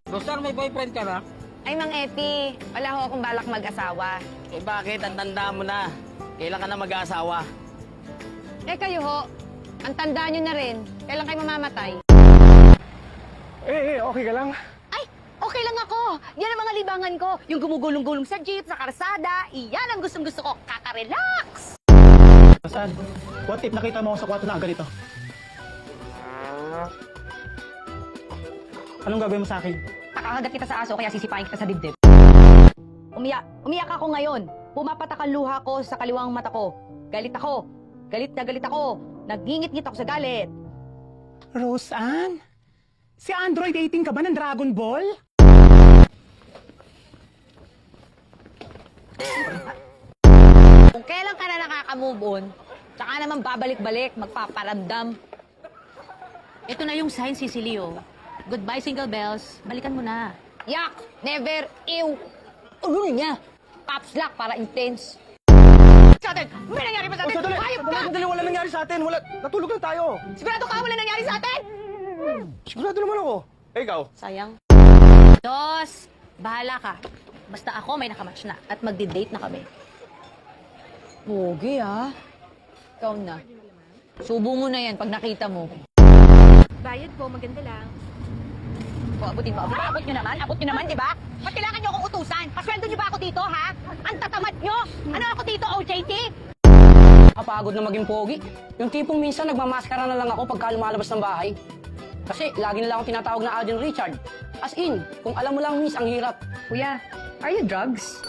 Rosar, may boyfriend ka na? Ay, Mang Epi, wala ho akong balak mag-asawa. Eh bakit? Ang tanda mo na. Kailan ka na mag-aasawa? Eh kayo ho, ang tanda nyo na rin. Kailan kayo mamamatay? Okay ka lang? Ay, okay lang ako. Yan ang mga libangan ko. Yung gumugulong-gulong sa jeep, sa karsada. Iyan ang gustong-gusto ko. Kaka-relax. Saan? What if nakita mo ako sa kwarto na ang ganito? Anong gagawin mo sa akin? Nakakagat kita sa aso kaya sisipain kita sa dibdib. Umiyak ako ngayon. Pumapatak ang luha ko sa kaliwang mata ko. Galit ako. Galit na galit ako. Nagingit-ngit ako sa galit. Roseanne? Si Android 18 ka ba ng Dragon Ball? Kung kailan ka na nakaka-move on, tsaka naman babalik-balik, magpaparamdam. Ito na yung sign, Cecilio. Goodbye, single bells. Balikan mo na. Yak! Never! Ew! Ulo niya! Caps lock para intense. Sa atin! May nangyari ba sa atin? Hayop ka! Sandali, wala nangyari sa atin. Natulog lang tayo. Sigurado ka wala nangyari sa atin? Sigurado naman ako. Ikaw? Sayang. Dos, bahala ka. Basta ako may nakamatch na at magdi-date na kami. Pogi, ah. Ikaw na. Subo mo na yan pag nakita mo. Bayad po, maganda lang. Abutin mo. Abot nyo naman, di ba? Ba't kailangan nyo akong utusan? Pasweldo nyo ba ako dito, ha? Ang tatamad nyo! Ano ako dito, OJT? Kapagod na maging pogi. Yung tipong minsan nagmamaskara na lang ako pagka lumalabas ng bahay. Kasi lagi nila akong tinatawag na Alden Richard. As in, kung alam mo lang miss, ang hirap. Kuya, are you drugs?